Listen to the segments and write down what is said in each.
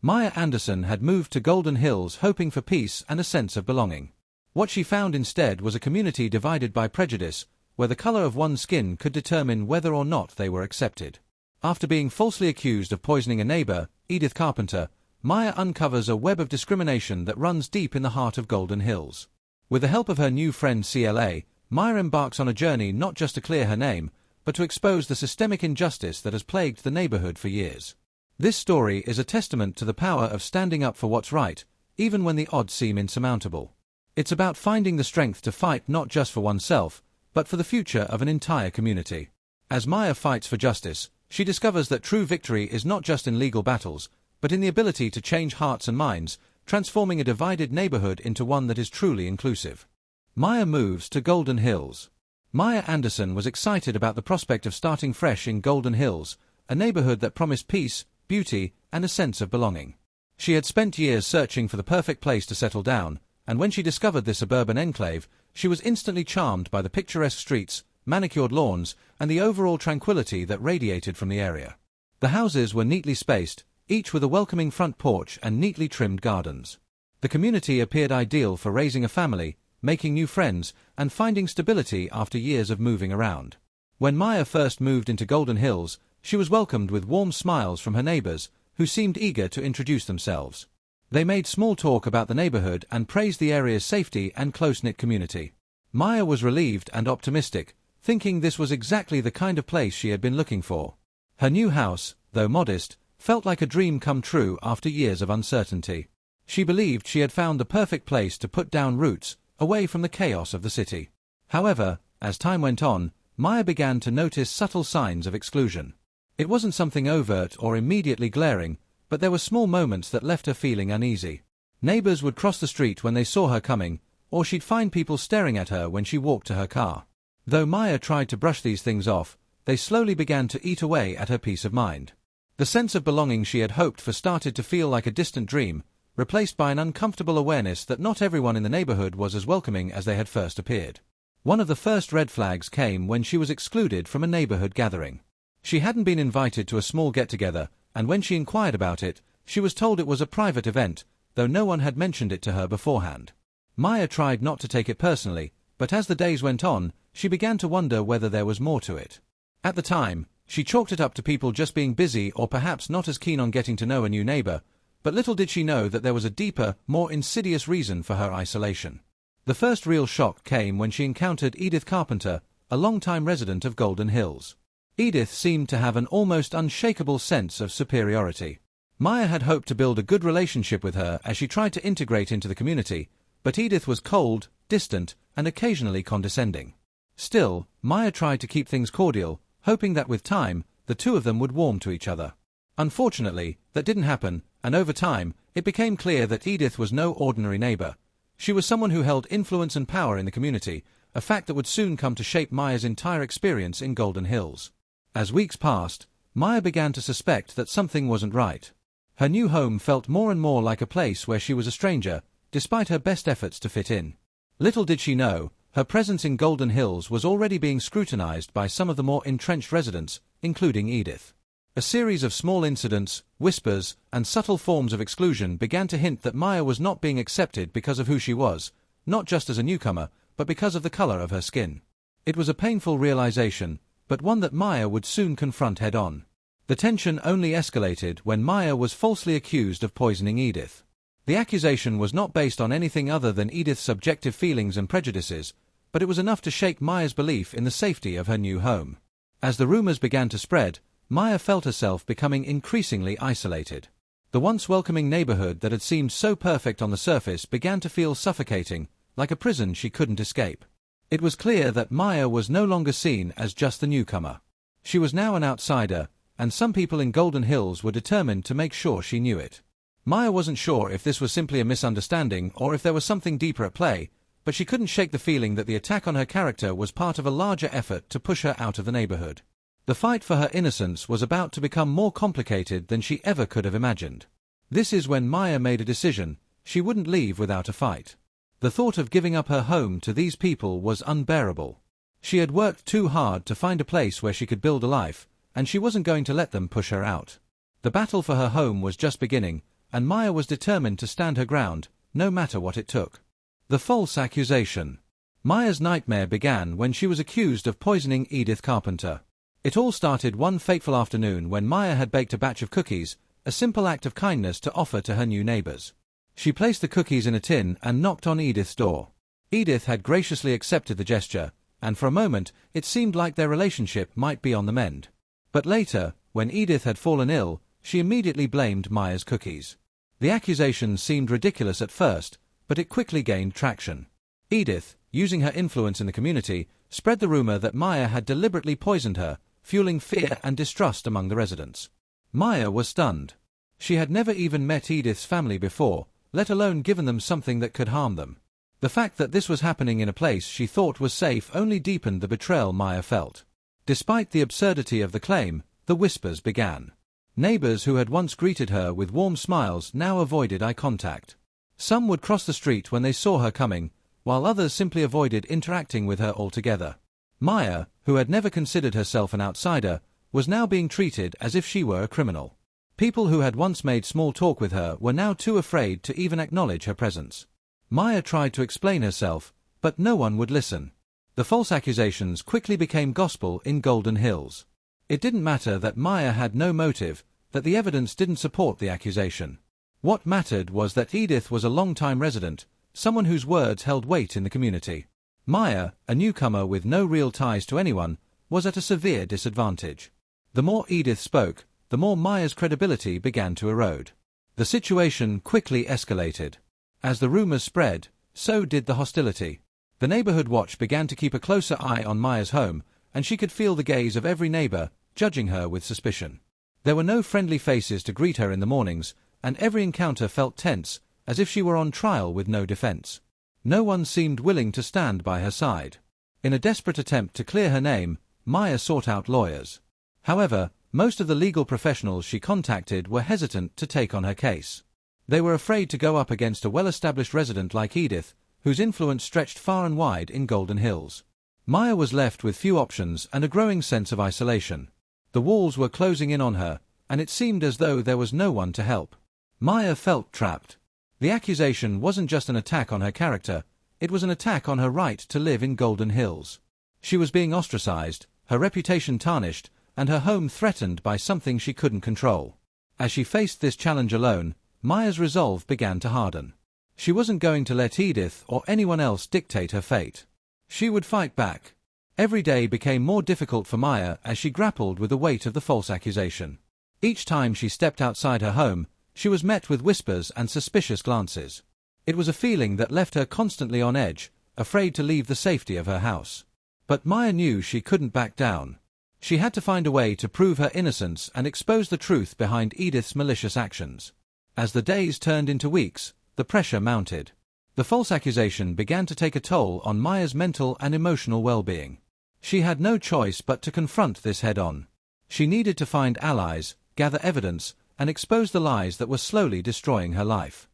Maya Anderson had moved to Golden Hills hoping for peace and a sense of belonging. What she found instead was a community divided by prejudice, where the color of one's skin could determine whether or not they were accepted. After being falsely accused of poisoning a neighbor, Edith Carpenter, Maya uncovers a web of discrimination that runs deep in the heart of Golden Hills. With the help of her new friend CLA, Maya embarks on a journey not just to clear her name, but to expose the systemic injustice that has plagued the neighborhood for years. This story is a testament to the power of standing up for what's right, even when the odds seem insurmountable. It's about finding the strength to fight not just for oneself, but for the future of an entire community. As Maya fights for justice, she discovers that true victory is not just in legal battles, but in the ability to change hearts and minds, transforming a divided neighborhood into one that is truly inclusive. Maya moves to Golden Hills. Maya Anderson was excited about the prospect of starting fresh in Golden Hills, a neighborhood that promised peace, beauty, and a sense of belonging. She had spent years searching for the perfect place to settle down, and when she discovered this suburban enclave, she was instantly charmed by the picturesque streets, manicured lawns, and the overall tranquility that radiated from the area. The houses were neatly spaced, each with a welcoming front porch and neatly trimmed gardens. The community appeared ideal for raising a family, making new friends, and finding stability after years of moving around. When Maya first moved into Golden Hills, she was welcomed with warm smiles from her neighbors, who seemed eager to introduce themselves. They made small talk about the neighborhood and praised the area's safety and close-knit community. Maya was relieved and optimistic, thinking this was exactly the kind of place she had been looking for. Her new house, though modest, felt like a dream come true after years of uncertainty. She believed she had found the perfect place to put down roots, away from the chaos of the city. However, as time went on, Maya began to notice subtle signs of exclusion. It wasn't something overt or immediately glaring, but there were small moments that left her feeling uneasy. Neighbors would cross the street when they saw her coming, or she'd find people staring at her when she walked to her car. Though Maya tried to brush these things off, they slowly began to eat away at her peace of mind. The sense of belonging she had hoped for started to feel like a distant dream, replaced by an uncomfortable awareness that not everyone in the neighborhood was as welcoming as they had first appeared. One of the first red flags came when she was excluded from a neighborhood gathering. She hadn't been invited to a small get-together, and when she inquired about it, she was told it was a private event, though no one had mentioned it to her beforehand. Maya tried not to take it personally, but as the days went on, she began to wonder whether there was more to it. At the time, she chalked it up to people just being busy or perhaps not as keen on getting to know a new neighbor, but little did she know that there was a deeper, more insidious reason for her isolation. The first real shock came when she encountered Edith Carpenter, a longtime resident of Golden Hills. Edith seemed to have an almost unshakable sense of superiority. Maya had hoped to build a good relationship with her as she tried to integrate into the community, but Edith was cold, distant, and occasionally condescending. Still, Maya tried to keep things cordial, hoping that with time, the two of them would warm to each other. Unfortunately, that didn't happen, and over time, it became clear that Edith was no ordinary neighbor. She was someone who held influence and power in the community, a fact that would soon come to shape Maya's entire experience in Golden Hills. As weeks passed, Maya began to suspect that something wasn't right. Her new home felt more and more like a place where she was a stranger, despite her best efforts to fit in. Little did she know, her presence in Golden Hills was already being scrutinized by some of the more entrenched residents, including Edith. A series of small incidents, whispers, and subtle forms of exclusion began to hint that Maya was not being accepted because of who she was, not just as a newcomer, but because of the color of her skin. It was a painful realization, but one that Maya would soon confront head-on. The tension only escalated when Maya was falsely accused of poisoning Edith. The accusation was not based on anything other than Edith's subjective feelings and prejudices, but it was enough to shake Maya's belief in the safety of her new home. As the rumors began to spread, Maya felt herself becoming increasingly isolated. The once welcoming neighborhood that had seemed so perfect on the surface began to feel suffocating, like a prison she couldn't escape. It was clear that Maya was no longer seen as just the newcomer. She was now an outsider, and some people in Golden Hills were determined to make sure she knew it. Maya wasn't sure if this was simply a misunderstanding or if there was something deeper at play, but she couldn't shake the feeling that the attack on her character was part of a larger effort to push her out of the neighborhood. The fight for her innocence was about to become more complicated than she ever could have imagined. This is when Maya made a decision: she wouldn't leave without a fight. The thought of giving up her home to these people was unbearable. She had worked too hard to find a place where she could build a life, and she wasn't going to let them push her out. The battle for her home was just beginning, and Maya was determined to stand her ground, no matter what it took. The false accusation. Maya's nightmare began when she was accused of poisoning Edith Carpenter. It all started one fateful afternoon when Maya had baked a batch of cookies, a simple act of kindness to offer to her new neighbors. She placed the cookies in a tin and knocked on Edith's door. Edith had graciously accepted the gesture, and for a moment it seemed like their relationship might be on the mend. But later, when Edith had fallen ill, she immediately blamed Maya's cookies. The accusation seemed ridiculous at first, but it quickly gained traction. Edith, using her influence in the community, spread the rumor that Maya had deliberately poisoned her, fueling fear and distrust among the residents. Maya was stunned. She had never even met Edith's family before, let alone given them something that could harm them. The fact that this was happening in a place she thought was safe only deepened the betrayal Maya felt. Despite the absurdity of the claim, the whispers began. Neighbors who had once greeted her with warm smiles now avoided eye contact. Some would cross the street when they saw her coming, while others simply avoided interacting with her altogether. Maya, who had never considered herself an outsider, was now being treated as if she were a criminal. People who had once made small talk with her were now too afraid to even acknowledge her presence. Maya tried to explain herself, but no one would listen. The false accusations quickly became gospel in Golden Hills. It didn't matter that Maya had no motive, that the evidence didn't support the accusation. What mattered was that Edith was a long-time resident, someone whose words held weight in the community. Maya, a newcomer with no real ties to anyone, was at a severe disadvantage. The more Edith spoke, the more Maya's credibility began to erode. The situation quickly escalated. As the rumors spread, so did the hostility. The neighborhood watch began to keep a closer eye on Maya's home, and she could feel the gaze of every neighbor, judging her with suspicion. There were no friendly faces to greet her in the mornings, and every encounter felt tense, as if she were on trial with no defense. No one seemed willing to stand by her side. In a desperate attempt to clear her name, Maya sought out lawyers. However, most of the legal professionals she contacted were hesitant to take on her case. They were afraid to go up against a well-established resident like Edith, whose influence stretched far and wide in Golden Hills. Maya was left with few options and a growing sense of isolation. The walls were closing in on her, and it seemed as though there was no one to help. Maya felt trapped. The accusation wasn't just an attack on her character, it was an attack on her right to live in Golden Hills. She was being ostracized, her reputation tarnished, and her home threatened by something she couldn't control. As she faced this challenge alone, Maya's resolve began to harden. She wasn't going to let Edith or anyone else dictate her fate. She would fight back. Every day became more difficult for Maya as she grappled with the weight of the false accusation. Each time she stepped outside her home, she was met with whispers and suspicious glances. It was a feeling that left her constantly on edge, afraid to leave the safety of her house. But Maya knew she couldn't back down. She had to find a way to prove her innocence and expose the truth behind Edith's malicious actions. As the days turned into weeks, the pressure mounted. The false accusation began to take a toll on Maya's mental and emotional well-being. She had no choice but to confront this head-on. She needed to find allies, gather evidence, and expose the lies that were slowly destroying her life.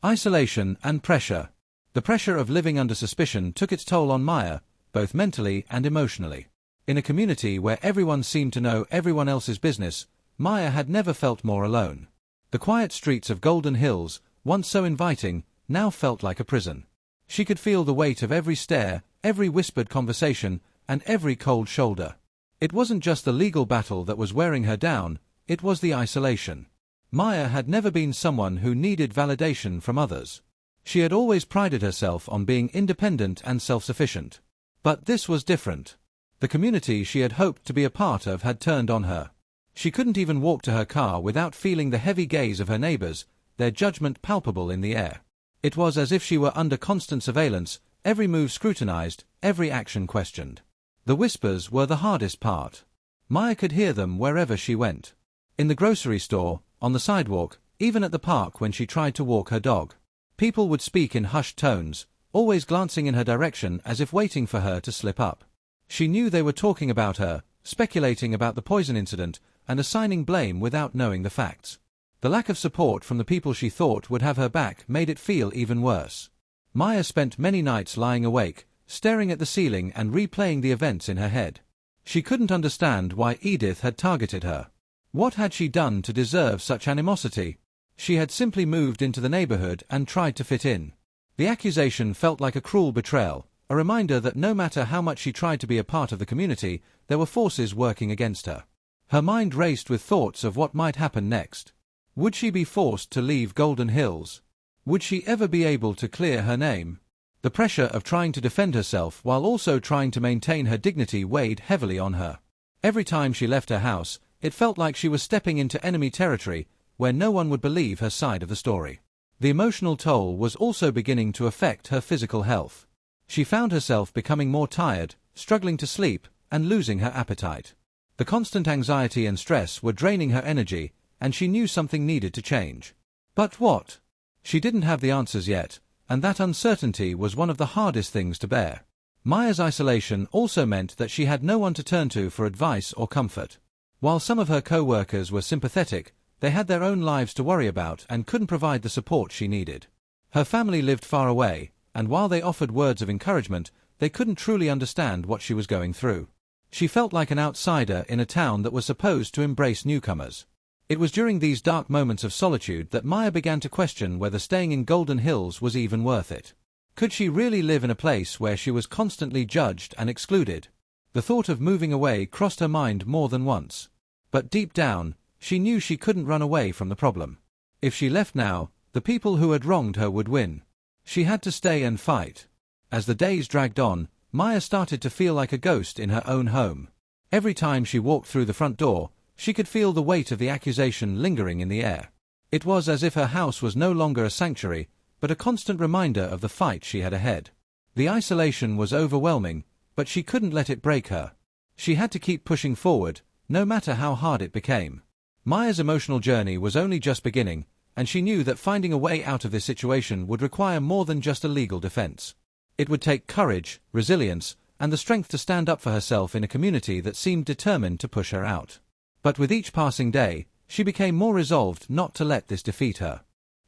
Isolation and pressure. The pressure of living under suspicion took its toll on Maya, both mentally and emotionally. In a community where everyone seemed to know everyone else's business, Maya had never felt more alone. The quiet streets of Golden Hills, once so inviting, now felt like a prison. She could feel the weight of every stare, every whispered conversation, and every cold shoulder. It wasn't just the legal battle that was wearing her down, it was the isolation. Maya had never been someone who needed validation from others. She had always prided herself on being independent and self-sufficient. But this was different. The community she had hoped to be a part of had turned on her. She couldn't even walk to her car without feeling the heavy gaze of her neighbors, their judgment palpable in the air. It was as if she were under constant surveillance, every move scrutinized, every action questioned. The whispers were the hardest part. Maya could hear them wherever she went. In the grocery store, on the sidewalk, even at the park when she tried to walk her dog. People would speak in hushed tones, always glancing in her direction as if waiting for her to slip up. She knew they were talking about her, speculating about the poison incident, and assigning blame without knowing the facts. The lack of support from the people she thought would have her back made it feel even worse. Maya spent many nights lying awake, staring at the ceiling and replaying the events in her head. She couldn't understand why Edith had targeted her. What had she done to deserve such animosity? She had simply moved into the neighborhood and tried to fit in. The accusation felt like a cruel betrayal, a reminder that no matter how much she tried to be a part of the community, there were forces working against her. Her mind raced with thoughts of what might happen next. Would she be forced to leave Golden Hills? Would she ever be able to clear her name? The pressure of trying to defend herself while also trying to maintain her dignity weighed heavily on her. Every time she left her house, it felt like she was stepping into enemy territory, where no one would believe her side of the story. The emotional toll was also beginning to affect her physical health. She found herself becoming more tired, struggling to sleep, and losing her appetite. The constant anxiety and stress were draining her energy, and she knew something needed to change. But what? She didn't have the answers yet, and that uncertainty was one of the hardest things to bear. Maya's isolation also meant that she had no one to turn to for advice or comfort. While some of her co-workers were sympathetic, they had their own lives to worry about and couldn't provide the support she needed. Her family lived far away, and while they offered words of encouragement, they couldn't truly understand what she was going through. She felt like an outsider in a town that was supposed to embrace newcomers. It was during these dark moments of solitude that Maya began to question whether staying in Golden Hills was even worth it. Could she really live in a place where she was constantly judged and excluded? The thought of moving away crossed her mind more than once. But deep down, she knew she couldn't run away from the problem. If she left now, the people who had wronged her would win. She had to stay and fight. As the days dragged on, Maya started to feel like a ghost in her own home. Every time she walked through the front door, she could feel the weight of the accusation lingering in the air. It was as if her house was no longer a sanctuary, but a constant reminder of the fight she had ahead. The isolation was overwhelming, but she couldn't let it break her. She had to keep pushing forward, no matter how hard it became. Maya's emotional journey was only just beginning, and she knew that finding a way out of this situation would require more than just a legal defense. It would take courage, resilience, and the strength to stand up for herself in a community that seemed determined to push her out. But with each passing day, she became more resolved not to let this defeat her.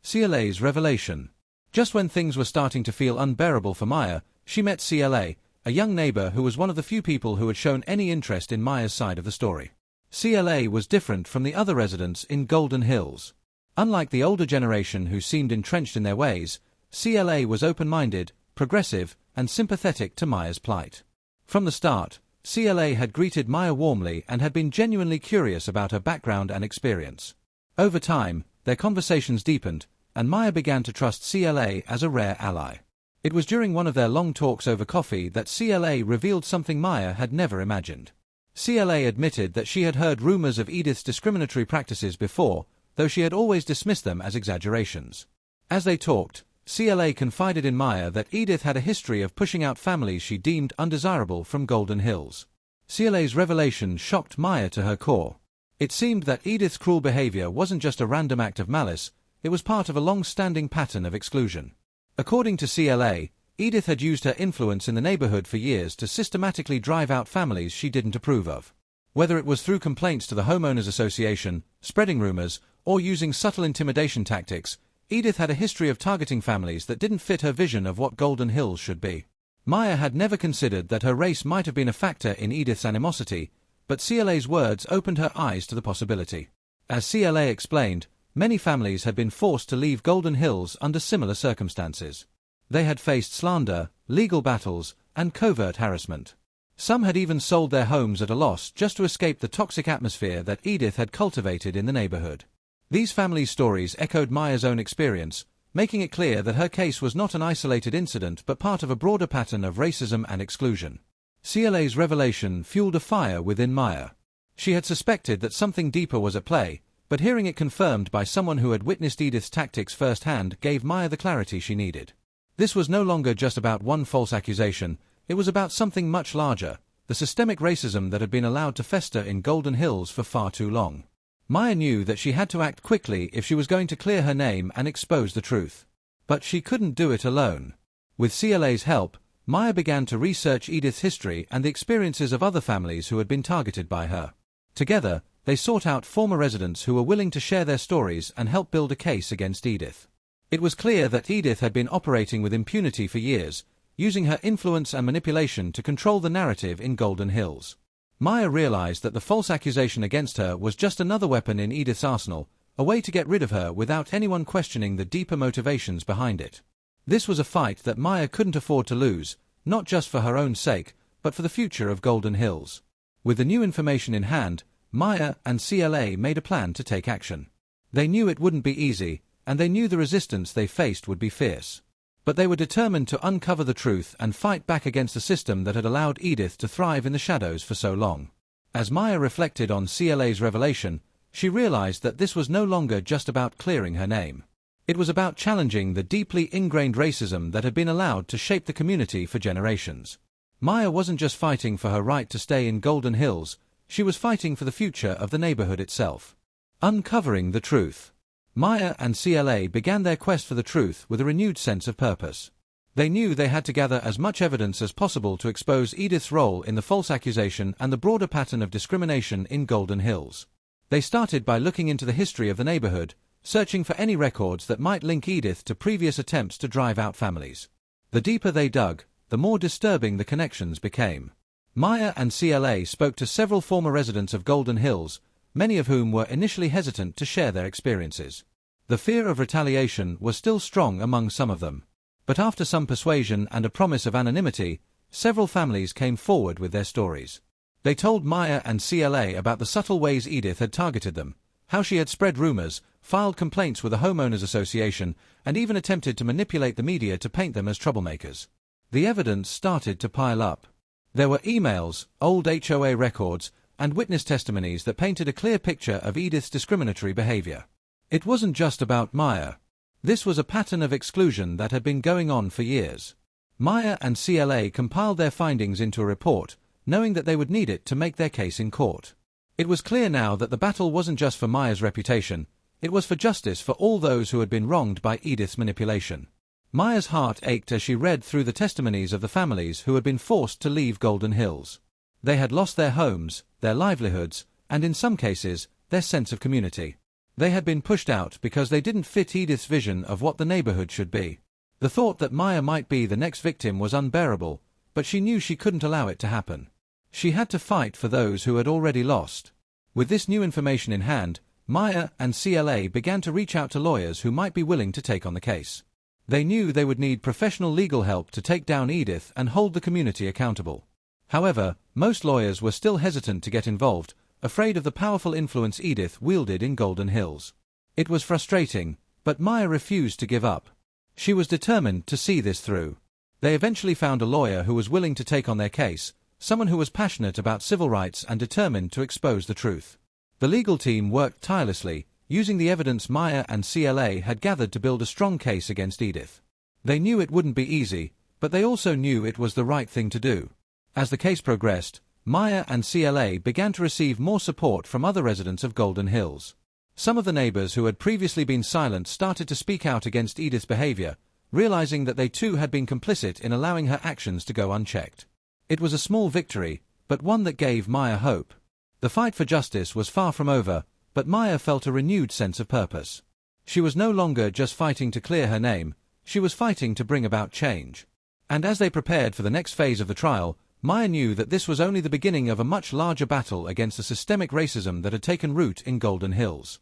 CLA's revelation. Just when things were starting to feel unbearable for Maya, she met CLA, a young neighbor who was one of the few people who had shown any interest in Maya's side of the story. CLA was different from the other residents in Golden Hills. Unlike the older generation who seemed entrenched in their ways, CLA was open-minded, progressive, and sympathetic to Maya's plight. From the start, CLA had greeted Maya warmly and had been genuinely curious about her background and experience. Over time, their conversations deepened, and Maya began to trust CLA as a rare ally. It was during one of their long talks over coffee that CLA revealed something Maya had never imagined. CLA admitted that she had heard rumors of Edith's discriminatory practices before, though she had always dismissed them as exaggerations. As they talked, CLA confided in Maya that Edith had a history of pushing out families she deemed undesirable from Golden Hills. CLA's revelation shocked Maya to her core. It seemed that Edith's cruel behavior wasn't just a random act of malice, it was part of a long-standing pattern of exclusion. According to CLA, Edith had used her influence in the neighborhood for years to systematically drive out families she didn't approve of. Whether it was through complaints to the homeowners association, spreading rumors, or using subtle intimidation tactics, Edith had a history of targeting families that didn't fit her vision of what Golden Hills should be. Maya had never considered that her race might have been a factor in Edith's animosity, but CLA's words opened her eyes to the possibility. As CLA explained, many families had been forced to leave Golden Hills under similar circumstances. They had faced slander, legal battles, and covert harassment. Some had even sold their homes at a loss just to escape the toxic atmosphere that Edith had cultivated in the neighborhood. These family stories echoed Maya's own experience, making it clear that her case was not an isolated incident but part of a broader pattern of racism and exclusion. CLA's revelation fueled a fire within Maya. She had suspected that something deeper was at play, but hearing it confirmed by someone who had witnessed Edith's tactics firsthand gave Maya the clarity she needed. This was no longer just about one false accusation, it was about something much larger, the systemic racism that had been allowed to fester in Golden Hills for far too long. Maya knew that she had to act quickly if she was going to clear her name and expose the truth. But she couldn't do it alone. With CLA's help, Maya began to research Edith's history and the experiences of other families who had been targeted by her. Together, they sought out former residents who were willing to share their stories and help build a case against Edith. It was clear that Edith had been operating with impunity for years, using her influence and manipulation to control the narrative in Golden Hills. Maya realized that the false accusation against her was just another weapon in Edith's arsenal, a way to get rid of her without anyone questioning the deeper motivations behind it. This was a fight that Maya couldn't afford to lose, not just for her own sake, but for the future of Golden Hills. With the new information in hand, Maya and CLA made a plan to take action. They knew it wouldn't be easy, and they knew the resistance they faced would be fierce. But they were determined to uncover the truth and fight back against a system that had allowed Edith to thrive in the shadows for so long. As Maya reflected on CLA's revelation, she realized that this was no longer just about clearing her name. It was about challenging the deeply ingrained racism that had been allowed to shape the community for generations. Maya wasn't just fighting for her right to stay in Golden Hills, she was fighting for the future of the neighborhood itself. Uncovering the truth. Maya and CLA began their quest for the truth with a renewed sense of purpose. They knew they had to gather as much evidence as possible to expose Edith's role in the false accusation and the broader pattern of discrimination in Golden Hills. They started by looking into the history of the neighborhood, searching for any records that might link Edith to previous attempts to drive out families. The deeper they dug, the more disturbing the connections became. Maya and CLA spoke to several former residents of Golden Hills, many of whom were initially hesitant to share their experiences. The fear of retaliation was still strong among some of them. But after some persuasion and a promise of anonymity, several families came forward with their stories. They told Maya and CLA about the subtle ways Edith had targeted them, how she had spread rumors, filed complaints with the homeowners association, and even attempted to manipulate the media to paint them as troublemakers. The evidence started to pile up. There were emails, old HOA records, and witness testimonies that painted a clear picture of Edith's discriminatory behavior. It wasn't just about Maya. This was a pattern of exclusion that had been going on for years. Maya and CLA compiled their findings into a report, knowing that they would need it to make their case in court. It was clear now that the battle wasn't just for Maya's reputation, it was for justice for all those who had been wronged by Edith's manipulation. Maya's heart ached as she read through the testimonies of the families who had been forced to leave Golden Hills. They had lost their homes, their livelihoods, and in some cases, their sense of community. They had been pushed out because they didn't fit Edith's vision of what the neighborhood should be. The thought that Maya might be the next victim was unbearable, but she knew she couldn't allow it to happen. She had to fight for those who had already lost. With this new information in hand, Maya and CLA began to reach out to lawyers who might be willing to take on the case. They knew they would need professional legal help to take down Edith and hold the community accountable. However, most lawyers were still hesitant to get involved, afraid of the powerful influence Edith wielded in Golden Hills. It was frustrating, but Maya refused to give up. She was determined to see this through. They eventually found a lawyer who was willing to take on their case, someone who was passionate about civil rights and determined to expose the truth. The legal team worked tirelessly, using the evidence Maya and CLA had gathered to build a strong case against Edith. They knew it wouldn't be easy, but they also knew it was the right thing to do. As the case progressed, Maya and CLA began to receive more support from other residents of Golden Hills. Some of the neighbors who had previously been silent started to speak out against Edith's behavior, realizing that they too had been complicit in allowing her actions to go unchecked. It was a small victory, but one that gave Maya hope. The fight for justice was far from over, but Maya felt a renewed sense of purpose. She was no longer just fighting to clear her name, she was fighting to bring about change. And as they prepared for the next phase of the trial, Maya knew that this was only the beginning of a much larger battle against the systemic racism that had taken root in Golden Hills.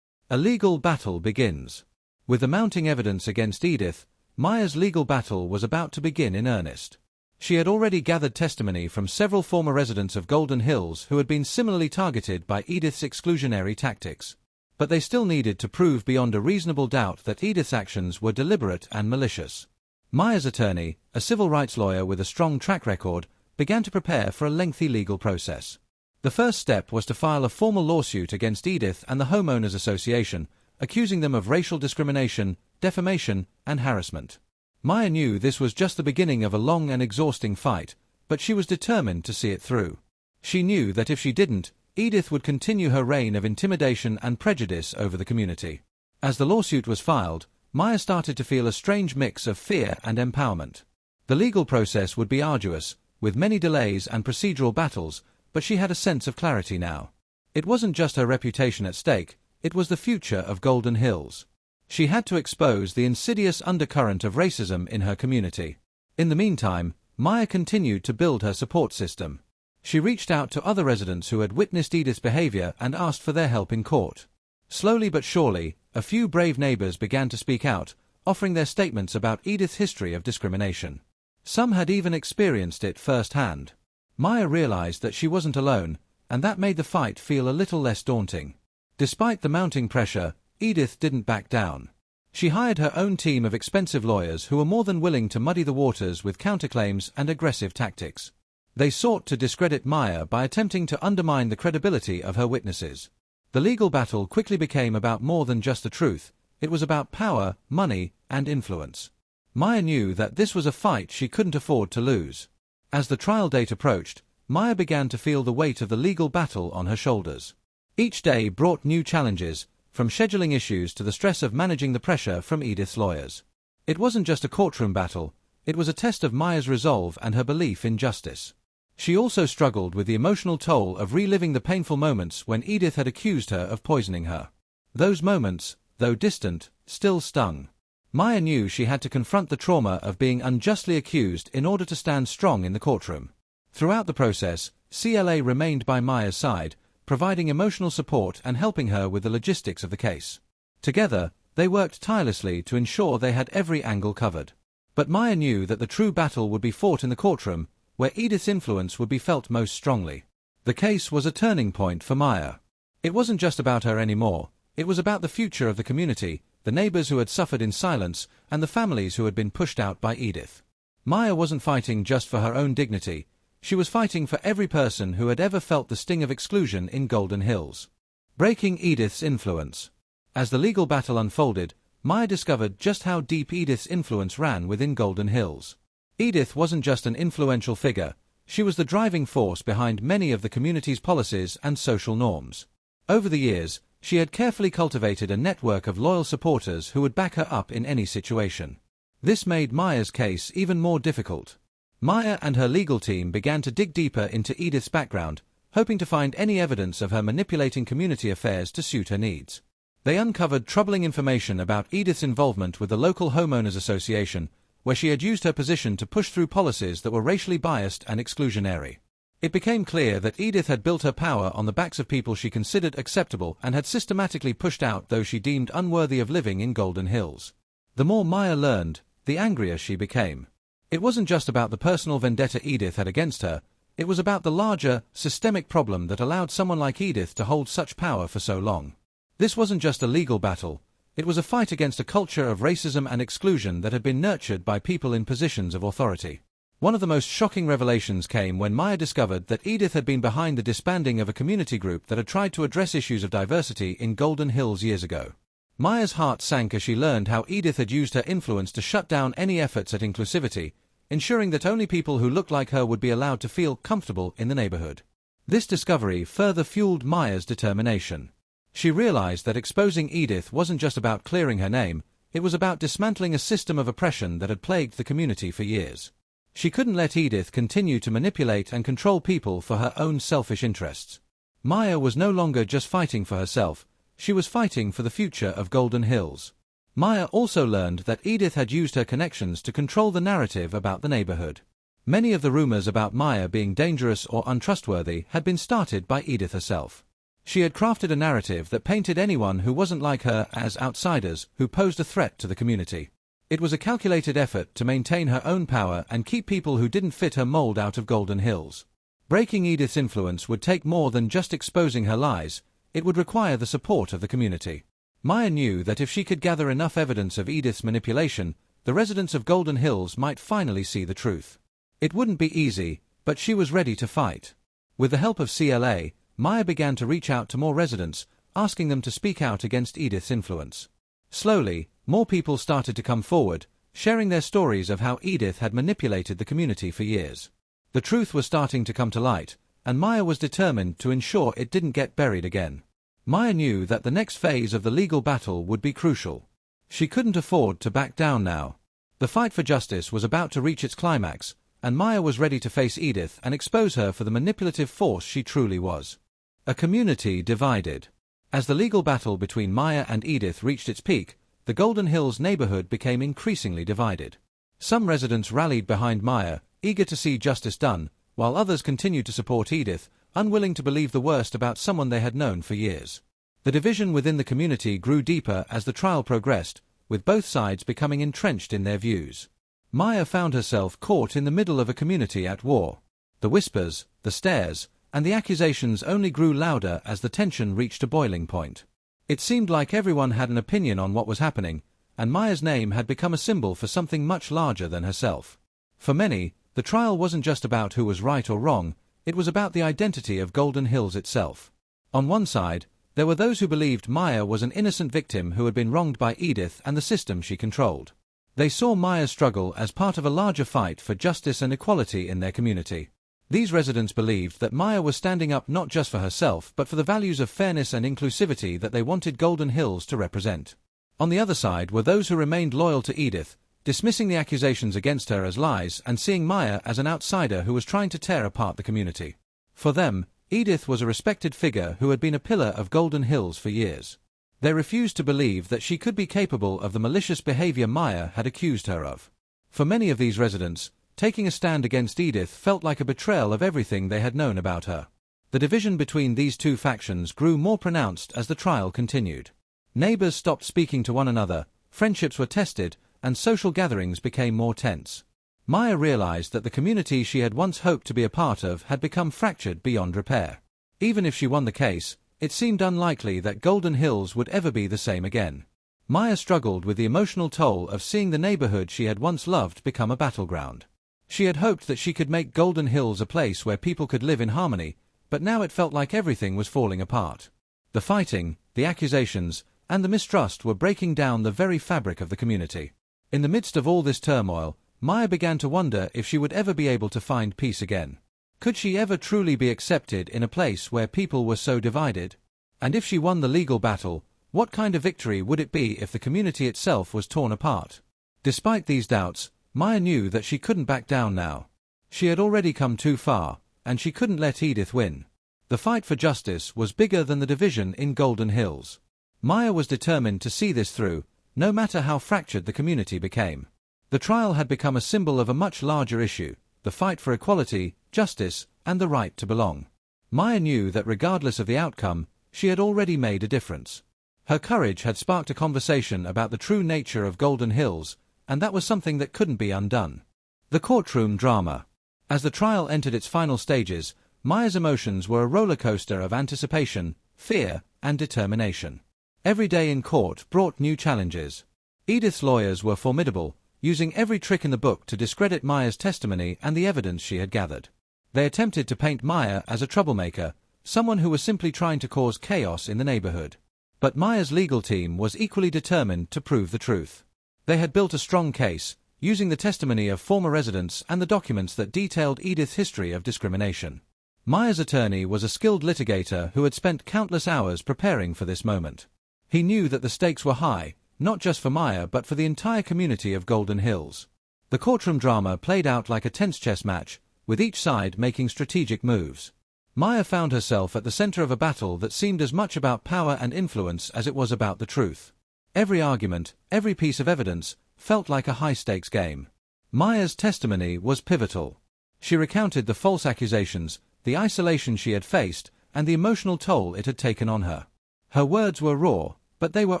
A legal battle begins. With the mounting evidence against Edith, Maya's legal battle was about to begin in earnest. She had already gathered testimony from several former residents of Golden Hills who had been similarly targeted by Edith's exclusionary tactics. But they still needed to prove beyond a reasonable doubt that Edith's actions were deliberate and malicious. Maya's attorney, a civil rights lawyer with a strong track record, began to prepare for a lengthy legal process. The first step was to file a formal lawsuit against Edith and the Homeowners Association, accusing them of racial discrimination, defamation, and harassment. Maya knew this was just the beginning of a long and exhausting fight, but she was determined to see it through. She knew that if she didn't, Edith would continue her reign of intimidation and prejudice over the community. As the lawsuit was filed, Maya started to feel a strange mix of fear and empowerment. The legal process would be arduous, with many delays and procedural battles, but she had a sense of clarity now. It wasn't just her reputation at stake, it was the future of Golden Hills. She had to expose the insidious undercurrent of racism in her community. In the meantime, Maya continued to build her support system. She reached out to other residents who had witnessed Edith's behavior and asked for their help in court. Slowly but surely, a few brave neighbors began to speak out, offering their statements about Edith's history of discrimination. Some had even experienced it firsthand. Maya realized that she wasn't alone, and that made the fight feel a little less daunting. Despite the mounting pressure, Edith didn't back down. She hired her own team of expensive lawyers who were more than willing to muddy the waters with counterclaims and aggressive tactics. They sought to discredit Maya by attempting to undermine the credibility of her witnesses. The legal battle quickly became about more than just the truth. It was about power, money, and influence. Maya knew that this was a fight she couldn't afford to lose. As the trial date approached, Maya began to feel the weight of the legal battle on her shoulders. Each day brought new challenges, from scheduling issues to the stress of managing the pressure from Edith's lawyers. It wasn't just a courtroom battle, it was a test of Maya's resolve and her belief in justice. She also struggled with the emotional toll of reliving the painful moments when Edith had accused her of poisoning her. Those moments, though distant, still stung. Maya knew she had to confront the trauma of being unjustly accused in order to stand strong in the courtroom. Throughout the process, CLA remained by Maya's side, providing emotional support and helping her with the logistics of the case. Together, they worked tirelessly to ensure they had every angle covered. But Maya knew that the true battle would be fought in the courtroom, where Edith's influence would be felt most strongly. The case was a turning point for Maya. It wasn't just about her anymore, it was about the future of the community, the neighbors who had suffered in silence, and the families who had been pushed out by Edith. Maya wasn't fighting just for her own dignity, she was fighting for every person who had ever felt the sting of exclusion in Golden Hills. Breaking Edith's influence. As the legal battle unfolded, Maya discovered just how deep Edith's influence ran within Golden Hills. Edith wasn't just an influential figure, she was the driving force behind many of the community's policies and social norms. Over the years, she had carefully cultivated a network of loyal supporters who would back her up in any situation. This made Maya's case even more difficult. Maya and her legal team began to dig deeper into Edith's background, hoping to find any evidence of her manipulating community affairs to suit her needs. They uncovered troubling information about Edith's involvement with the local homeowners association, where she had used her position to push through policies that were racially biased and exclusionary. It became clear that Edith had built her power on the backs of people she considered acceptable and had systematically pushed out those she deemed unworthy of living in Golden Hills. The more Maya learned, the angrier she became. It wasn't just about the personal vendetta Edith had against her, it was about the larger, systemic problem that allowed someone like Edith to hold such power for so long. This wasn't just a legal battle, it was a fight against a culture of racism and exclusion that had been nurtured by people in positions of authority. One of the most shocking revelations came when Maya discovered that Edith had been behind the disbanding of a community group that had tried to address issues of diversity in Golden Hills years ago. Maya's heart sank as she learned how Edith had used her influence to shut down any efforts at inclusivity, ensuring that only people who looked like her would be allowed to feel comfortable in the neighborhood. This discovery further fueled Maya's determination. She realized that exposing Edith wasn't just about clearing her name, it was about dismantling a system of oppression that had plagued the community for years. She couldn't let Edith continue to manipulate and control people for her own selfish interests. Maya was no longer just fighting for herself, she was fighting for the future of Golden Hills. Maya also learned that Edith had used her connections to control the narrative about the neighborhood. Many of the rumors about Maya being dangerous or untrustworthy had been started by Edith herself. She had crafted a narrative that painted anyone who wasn't like her as outsiders who posed a threat to the community. It was a calculated effort to maintain her own power and keep people who didn't fit her mold out of Golden Hills. Breaking Edith's influence would take more than just exposing her lies, it would require the support of the community. Maya knew that if she could gather enough evidence of Edith's manipulation, the residents of Golden Hills might finally see the truth. It wouldn't be easy, but she was ready to fight. With the help of CLA, Maya began to reach out to more residents, asking them to speak out against Edith's influence. Slowly, more people started to come forward, sharing their stories of how Edith had manipulated the community for years. The truth was starting to come to light, and Maya was determined to ensure it didn't get buried again. Maya knew that the next phase of the legal battle would be crucial. She couldn't afford to back down now. The fight for justice was about to reach its climax, and Maya was ready to face Edith and expose her for the manipulative force she truly was. A community divided. As the legal battle between Maya and Edith reached its peak, the Golden Hills neighborhood became increasingly divided. Some residents rallied behind Maya, eager to see justice done, while others continued to support Edith, unwilling to believe the worst about someone they had known for years. The division within the community grew deeper as the trial progressed, with both sides becoming entrenched in their views. Maya found herself caught in the middle of a community at war. The whispers, the stares, and the accusations only grew louder as the tension reached a boiling point. It seemed like everyone had an opinion on what was happening, and Maya's name had become a symbol for something much larger than herself. For many, the trial wasn't just about who was right or wrong, it was about the identity of Golden Hills itself. On one side, there were those who believed Maya was an innocent victim who had been wronged by Edith and the system she controlled. They saw Maya's struggle as part of a larger fight for justice and equality in their community. These residents believed that Maya was standing up not just for herself but for the values of fairness and inclusivity that they wanted Golden Hills to represent. On the other side were those who remained loyal to Edith, dismissing the accusations against her as lies and seeing Maya as an outsider who was trying to tear apart the community. For them, Edith was a respected figure who had been a pillar of Golden Hills for years. They refused to believe that she could be capable of the malicious behavior Maya had accused her of. For many of these residents, taking a stand against Edith felt like a betrayal of everything they had known about her. The division between these two factions grew more pronounced as the trial continued. Neighbors stopped speaking to one another, friendships were tested, and social gatherings became more tense. Maya realized that the community she had once hoped to be a part of had become fractured beyond repair. Even if she won the case, it seemed unlikely that Golden Hills would ever be the same again. Maya struggled with the emotional toll of seeing the neighborhood she had once loved become a battleground. She had hoped that she could make Golden Hills a place where people could live in harmony, but now it felt like everything was falling apart. The fighting, the accusations, and the mistrust were breaking down the very fabric of the community. In the midst of all this turmoil, Maya began to wonder if she would ever be able to find peace again. Could she ever truly be accepted in a place where people were so divided? And if she won the legal battle, what kind of victory would it be if the community itself was torn apart? Despite these doubts, Maya knew that she couldn't back down now. She had already come too far, and she couldn't let Edith win. The fight for justice was bigger than the division in Golden Hills. Maya was determined to see this through, no matter how fractured the community became. The trial had become a symbol of a much larger issue, the fight for equality, justice, and the right to belong. Maya knew that regardless of the outcome, she had already made a difference. Her courage had sparked a conversation about the true nature of Golden Hills, and that was something that couldn't be undone. The courtroom drama. As the trial entered its final stages, Maya's emotions were a roller coaster of anticipation, fear, and determination. Every day in court brought new challenges. Edith's lawyers were formidable, using every trick in the book to discredit Maya's testimony and the evidence she had gathered. They attempted to paint Maya as a troublemaker, someone who was simply trying to cause chaos in the neighborhood. But Maya's legal team was equally determined to prove the truth. They had built a strong case, using the testimony of former residents and the documents that detailed Edith's history of discrimination. Maya's attorney was a skilled litigator who had spent countless hours preparing for this moment. He knew that the stakes were high, not just for Maya but for the entire community of Golden Hills. The courtroom drama played out like a tense chess match, with each side making strategic moves. Maya found herself at the center of a battle that seemed as much about power and influence as it was about the truth. Every argument, every piece of evidence, felt like a high-stakes game. Maya's testimony was pivotal. She recounted the false accusations, the isolation she had faced, and the emotional toll it had taken on her. Her words were raw, but they were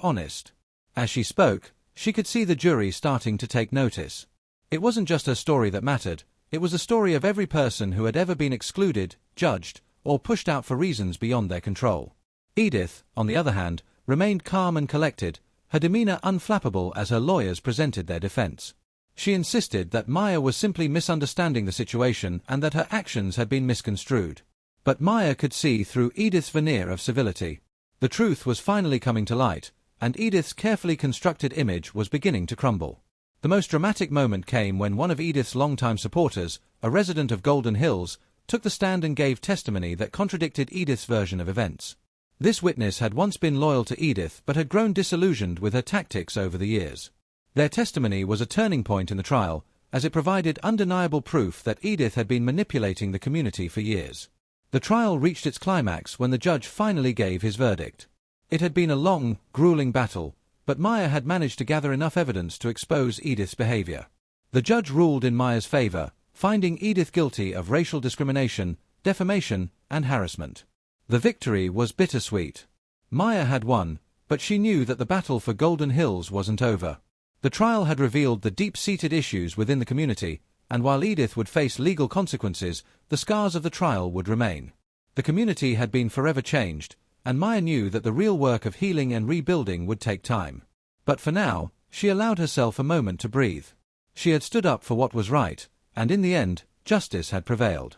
honest. As she spoke, she could see the jury starting to take notice. It wasn't just her story that mattered, it was the story of every person who had ever been excluded, judged, or pushed out for reasons beyond their control. Edith, on the other hand, remained calm and collected, her demeanor unflappable as her lawyers presented their defense. She insisted that Maya was simply misunderstanding the situation and that her actions had been misconstrued. But Maya could see through Edith's veneer of civility. The truth was finally coming to light, and Edith's carefully constructed image was beginning to crumble. The most dramatic moment came when one of Edith's longtime supporters, a resident of Golden Hills, took the stand and gave testimony that contradicted Edith's version of events. This witness had once been loyal to Edith but had grown disillusioned with her tactics over the years. Their testimony was a turning point in the trial, as it provided undeniable proof that Edith had been manipulating the community for years. The trial reached its climax when the judge finally gave his verdict. It had been a long, grueling battle, but Maya had managed to gather enough evidence to expose Edith's behavior. The judge ruled in Maya's favor, finding Edith guilty of racial discrimination, defamation, and harassment. The victory was bittersweet. Maya had won, but she knew that the battle for Golden Hills wasn't over. The trial had revealed the deep-seated issues within the community, and while Edith would face legal consequences, the scars of the trial would remain. The community had been forever changed, and Maya knew that the real work of healing and rebuilding would take time. But for now, she allowed herself a moment to breathe. She had stood up for what was right, and in the end, justice had prevailed.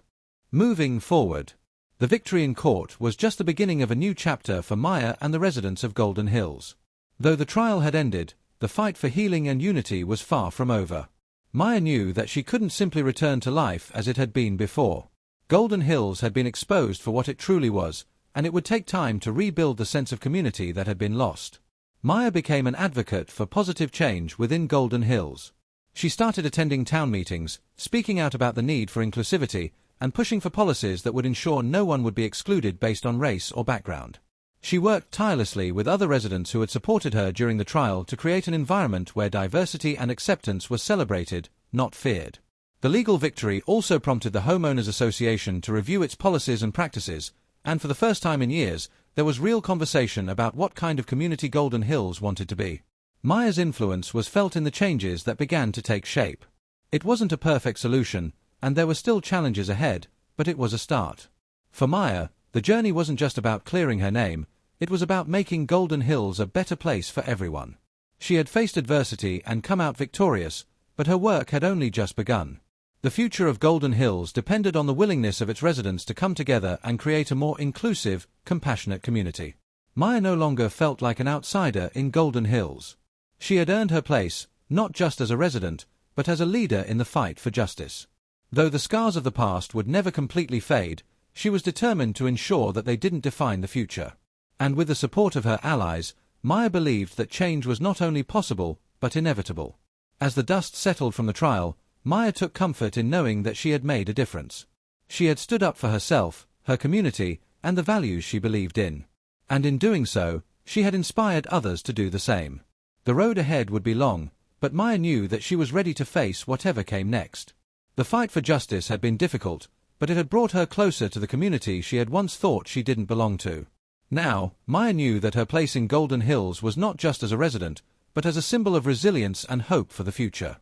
Moving forward. The victory in court was just the beginning of a new chapter for Maya and the residents of Golden Hills. Though the trial had ended, the fight for healing and unity was far from over. Maya knew that she couldn't simply return to life as it had been before. Golden Hills had been exposed for what it truly was, and it would take time to rebuild the sense of community that had been lost. Maya became an advocate for positive change within Golden Hills. She started attending town meetings, speaking out about the need for inclusivity, and pushing for policies that would ensure no one would be excluded based on race or background. She worked tirelessly with other residents who had supported her during the trial to create an environment where diversity and acceptance were celebrated, not feared. The legal victory also prompted the Homeowners Association to review its policies and practices, and for the first time in years, there was real conversation about what kind of community Golden Hills wanted to be. Maya's influence was felt in the changes that began to take shape. It wasn't a perfect solution, and there were still challenges ahead, but it was a start. For Maya, the journey wasn't just about clearing her name, it was about making Golden Hills a better place for everyone. She had faced adversity and come out victorious, but her work had only just begun. The future of Golden Hills depended on the willingness of its residents to come together and create a more inclusive, compassionate community. Maya no longer felt like an outsider in Golden Hills. She had earned her place, not just as a resident, but as a leader in the fight for justice. Though the scars of the past would never completely fade, she was determined to ensure that they didn't define the future. And with the support of her allies, Maya believed that change was not only possible, but inevitable. As the dust settled from the trial, Maya took comfort in knowing that she had made a difference. She had stood up for herself, her community, and the values she believed in. And in doing so, she had inspired others to do the same. The road ahead would be long, but Maya knew that she was ready to face whatever came next. The fight for justice had been difficult, but it had brought her closer to the community she had once thought she didn't belong to. Now, Maya knew that her place in Golden Hills was not just as a resident, but as a symbol of resilience and hope for the future.